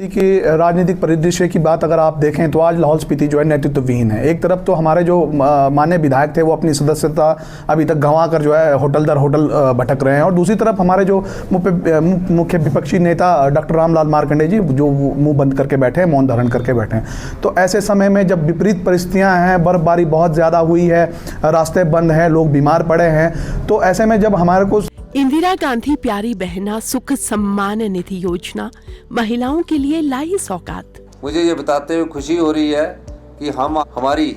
कि राजनीतिक परिदृश्य की बात अगर आप देखें तो आज लाहौल स्पीति जो है नेतृत्वविहीन है। एक तरफ तो हमारे जो माननीय विधायक थे वो अपनी सदस्यता अभी तक गंवा कर जो है होटल दर होटल भटक रहे हैं, और दूसरी तरफ हमारे जो मुख्य विपक्षी नेता डॉक्टर रामलाल मार्कंडे जी जो मुंह बंद करके बैठे हैं, मौन धारण करके बैठे हैं। तो ऐसे समय में जब विपरीत परिस्थितियाँ हैं, बर्फबारी बहुत ज़्यादा हुई है, रास्ते बंद हैं, लोग बीमार पड़े हैं, तो ऐसे में जब हमारे को इंदिरा गांधी प्यारी बहना सुख सम्मान निधि योजना महिलाओं के लिए लाई सौगात। मुझे ये बताते हुए खुशी हो रही है कि हम हमारी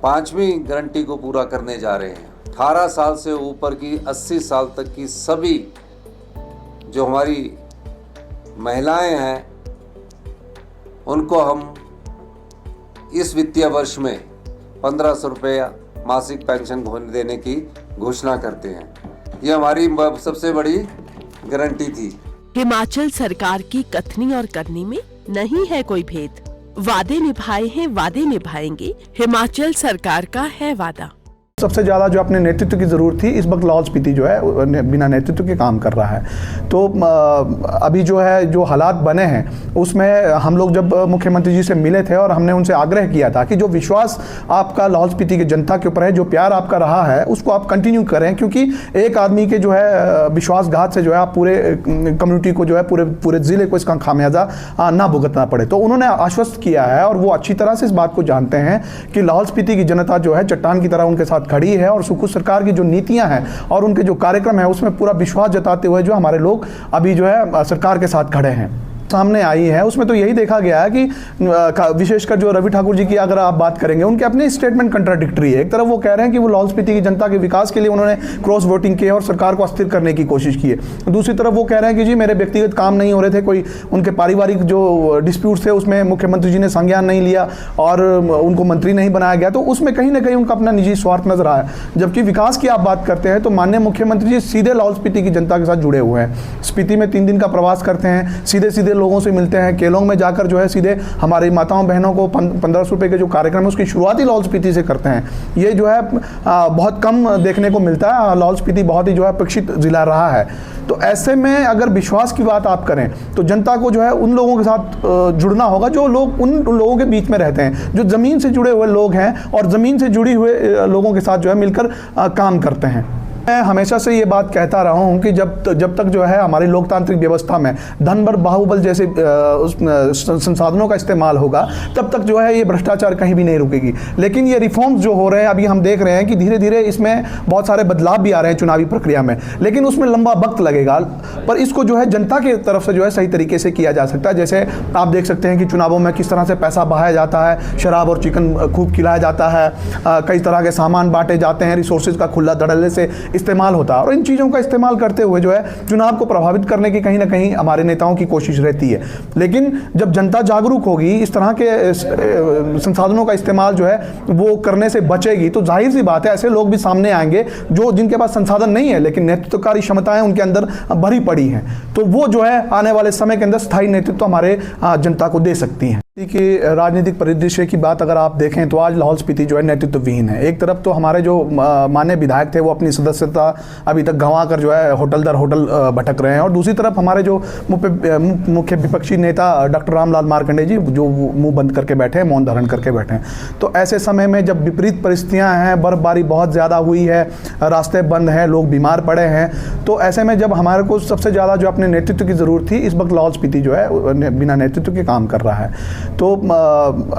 5वीं गारंटी को पूरा करने जा रहे हैं। 18 साल से ऊपर की 80 साल तक की सभी जो हमारी महिलाएं हैं उनको हम इस वित्तीय वर्ष में 1500 रुपया मासिक पेंशन देने की घोषणा करते हैं। ये हमारी सबसे बड़ी गारंटी थी। हिमाचल सरकार की कथनी और करनी में नहीं है कोई भेद। वादे निभाए हैं, वादे निभाएंगे, हिमाचल सरकार का है वादा। सबसे ज़्यादा जो अपने नेतृत्व की ज़रूरत थी, इस वक्त लाहौल स्पीति जो है बिना नेतृत्व के काम कर रहा है। तो अभी जो है जो हालात बने हैं उसमें हम लोग जब मुख्यमंत्री जी से मिले थे और हमने उनसे आग्रह किया था कि जो विश्वास आपका लाहौल स्पीति की जनता के ऊपर है, जो प्यार आपका रहा है, उसको आप कंटिन्यू करें, क्योंकि एक आदमी के जो है विश्वासघात से जो है आप पूरे कम्युनिटी को जो है पूरे ज़िले को इसका खामियाजा ना भुगतना पड़े। तो उन्होंने आश्वस्त किया है और वो अच्छी तरह से इस बात को जानते हैं कि लाहौल स्पीति की जनता जो है चट्टान की तरह उनके साथ खड़ी है, और सुखू सरकार की जो नीतियां हैं और उनके जो कार्यक्रम है उसमें पूरा विश्वास जताते हुए जो हमारे लोग अभी जो है सरकार के साथ खड़े हैं सामने आई है। उसमें तो यही देखा गया है कि विशेषकर जो रवि ठाकुर जी की अगर आप बात करेंगे, उनके अपने स्टेटमेंट कंट्राडिक्टरी है। एक तरफ वो कह रहे हैं कि वो लाहौल स्पीति की जनता के विकास के लिए उन्होंने क्रॉस वोटिंग की और सरकार को अस्थिर करने की कोशिश की है, दूसरी तरफ वो कह रहे हैं कि जी मेरे व्यक्तिगत काम नहीं हो रहे थे, कोई उनके पारिवारिक जो डिस्प्यूट थे उसमें मुख्यमंत्री जी ने संज्ञान नहीं लिया और उनको मंत्री नहीं बनाया गया, तो उसमें कहीं ना कहीं उनका अपना निजी स्वार्थ नजर आया। जबकि विकास की आप बात करते हैं तो माननीय मुख्यमंत्री जी सीधे लाहौल स्पीति की जनता के साथ जुड़े हुए हैं। स्पीति में 3 दिन का प्रवास करते हैं, सीधे लोगों से मिलते हैं। केलोंग में जाकर जो है सीधे हमारी माताओं बहनों को 1500 रुपए के जो कार्यक्रम है उसकी शुरुआत ही लाहौल स्पीति से करते हैं। ये जो है बहुत कम देखने को मिलता है। लाहौल स्पीति बहुत ही जो है अपेक्षित जिला रहा है। तो ऐसे में अगर विश्वास की बात आप करें तो जनता को जो है उन लोगों के साथ जुड़ना होगा जो लोग उन लोगों के बीच में रहते हैं, जो ज़मीन से जुड़े हुए लोग हैं और ज़मीन से जुड़ी हुए लोगों के साथ जो है मिलकर काम करते हैं। मैं हमेशा से ये बात कहता रहा हूँ कि जब तक जो है हमारी लोकतांत्रिक व्यवस्था में धन बल बाहुबल जैसे संसाधनों का इस्तेमाल होगा, तब तक जो है ये भ्रष्टाचार कहीं भी नहीं रुकेगी। लेकिन ये रिफॉर्म्स जो हो रहे हैं अभी हम देख रहे हैं कि धीरे धीरे इसमें बहुत सारे बदलाव भी आ रहे हैं चुनावी प्रक्रिया में, लेकिन उसमें लंबा वक्त लगेगा। पर इसको जो है जनता की तरफ से जो है सही तरीके से किया जा सकता है। जैसे आप देख सकते हैं कि चुनावों में किस तरह से पैसा बहाया जाता है, शराब और चिकन खूब खिलाया जाता है, कई तरह के सामान बांटे जाते हैं, रिसोर्सेज का खुला धड़ल्ले से इस्तेमाल होता है, और इन चीज़ों का इस्तेमाल करते हुए जो है चुनाव को प्रभावित करने की कहीं ना कहीं हमारे नेताओं की कोशिश रहती है। लेकिन जब जनता जागरूक होगी, इस तरह के संसाधनों का इस्तेमाल जो है वो करने से बचेगी, तो जाहिर सी बात है ऐसे लोग भी सामने आएंगे जो जिनके पास संसाधन नहीं है लेकिन नेतृत्वकारी क्षमताएं उनके अंदर भरी पड़ी हैं, तो वो जो है आने वाले समय के अंदर स्थायी नेतृत्व हमारे जनता को दे सकती हैं। कि राजनीतिक परिदृश्य की बात अगर आप देखें तो आज लाहौल स्पीति जो है नेतृत्वविहीन है। एक तरफ तो हमारे जो माननीय विधायक थे वो अपनी सदस्यता अभी तक गंवा कर जो है होटल दर होटल भटक रहे हैं, और दूसरी तरफ हमारे जो मुख्य विपक्षी नेता डॉक्टर रामलाल मार्कंडे जी जो मुंह बंद करके बैठे हैं, मौन धारण करके बैठे हैं। तो ऐसे समय में जब विपरीत परिस्थितियाँ हैं, बर्फबारी बहुत ज़्यादा हुई है, रास्ते बंद हैं, लोग बीमार पड़े हैं, तो ऐसे में जब हमारे को सबसे ज़्यादा जो अपने नेतृत्व की ज़रूरत थी, इस वक्त लाहौल स्पीति जो है बिना नेतृत्व के काम कर रहा है। तो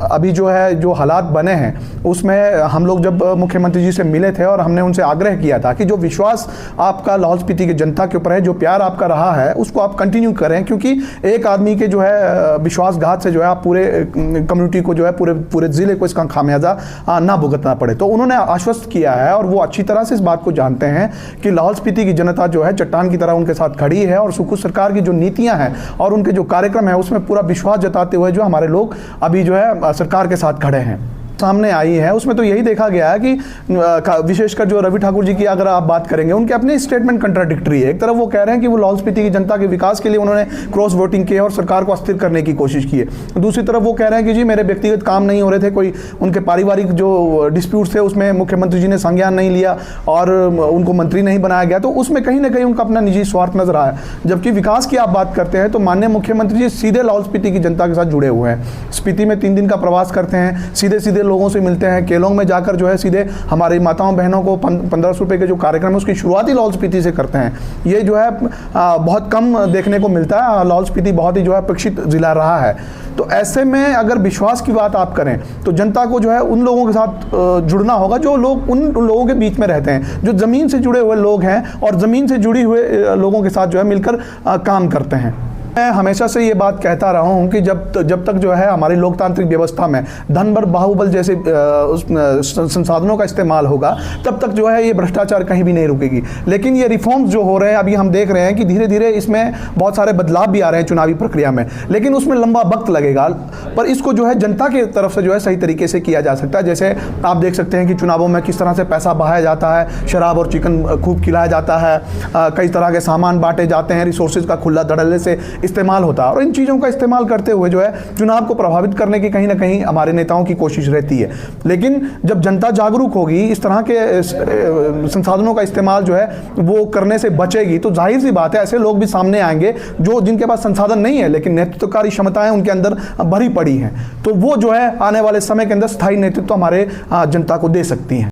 अभी जो है जो हालात बने हैं उसमें हम लोग जब मुख्यमंत्री जी से मिले थे और हमने उनसे आग्रह किया था कि जो विश्वास आपका लाहौल स्पीति की जनता के ऊपर है, जो प्यार आपका रहा है, उसको आप कंटिन्यू करें, क्योंकि एक आदमी के जो है विश्वासघात से जो है आप पूरे कम्युनिटी को जो है पूरे ज़िले को इसका खामियाजा ना भुगतना पड़े। तो उन्होंने आश्वस्त किया है और वो अच्छी तरह से इस बात को जानते हैं कि लाहौल स्पीति की जनता जो है चट्टान की तरह उनके साथ खड़ी है, और सुखू सरकार की जो नीतियां हैं और उनके जो कार्यक्रम है उसमें पूरा विश्वास जताते हुए जो हमारे लोग अभी जो है सरकार के साथ खड़े हैं। सामने आई है उसमें तो यही देखा गया है कि विशेषकर जो रवि ठाकुर जी की अगर आप बात करेंगे, उनके अपने स्टेटमेंट कंट्राडिक्टरी है। एक तरफ वो कह रहे हैं कि वो लाहौल स्पीति की जनता के विकास के लिए उन्होंने क्रॉस वोटिंग की और सरकार को अस्थिर करने की कोशिश की है। दूसरी तरफ वो कह रहे हैं कि जी मेरे व्यक्तिगत काम नहीं हो रहे थे, कोई उनके पारिवारिक जो डिस्प्यूट थे उसमें मुख्यमंत्री जी ने संज्ञान नहीं लिया और उनको मंत्री नहीं बनाया गया, तो उसमें कहीं ना कहीं उनका अपना निजी स्वार्थ नजर आया। जबकि विकास की आप बात करते हैं तो माननीय मुख्यमंत्री जी सीधे लाहौल स्पीति की जनता के साथ जुड़े हुए हैं। स्पीति में 3 दिन का प्रवास करते हैं, सीधे सीधे लोगों से मिलते हैं। केलोंग में जाकर जो है सीधे हमारी माताओं बहनों को 1500 रुपए के जो कार्यक्रम है उसकी शुरुआत ही लाहौल स्पीति से करते हैं। ये जो है बहुत कम देखने को मिलता है। लाहौल स्पीति बहुत ही जो है अपेक्षित जिला रहा है। तो ऐसे में अगर विश्वास की बात आप करें तो जनता को जो है उन लोगों के साथ जुड़ना होगा जो लोग उन लोगों के बीच में रहते हैं, जो ज़मीन से जुड़े हुए लोग हैं और ज़मीन से जुड़ी हुए लोगों के साथ जो है मिलकर काम करते हैं। मैं हमेशा से ये बात कहता रहा हूँ कि जब तक जो है हमारी लोकतांत्रिक व्यवस्था में धन बल बाहुबल जैसे संसाधनों का इस्तेमाल होगा, तब तक जो है ये भ्रष्टाचार कहीं भी नहीं रुकेगी। लेकिन ये रिफॉर्म्स जो हो रहे हैं अभी हम देख रहे हैं कि धीरे धीरे इसमें बहुत सारे बदलाव भी आ रहे हैं चुनावी प्रक्रिया में, लेकिन उसमें लंबा वक्त लगेगा। पर इसको जो है जनता की तरफ से जो है सही तरीके से किया जा सकता है। जैसे आप देख सकते हैं कि चुनावों में किस तरह से पैसा बहाया जाता है, शराब और चिकन खूब खिलाया जाता है, कई तरह के सामान बांटे जाते हैं, रिसोर्सेज का खुला धड़ल्ले से इस्तेमाल होता है। और इन चीज़ों का इस्तेमाल करते हुए जो है चुनाव को प्रभावित करने की कहीं ना कहीं हमारे नेताओं की कोशिश रहती है। लेकिन जब जनता जागरूक होगी, इस तरह के संसाधनों का इस्तेमाल जो है वो करने से बचेगी, तो जाहिर सी बात है ऐसे लोग भी सामने आएंगे जो जिनके पास संसाधन नहीं है लेकिन नेतृत्वकारी क्षमताएं उनके अंदर भरी पड़ी हैं। तो वो जो है आने वाले समय के अंदर स्थायी नेतृत्व हमारे जनता को दे सकती हैं।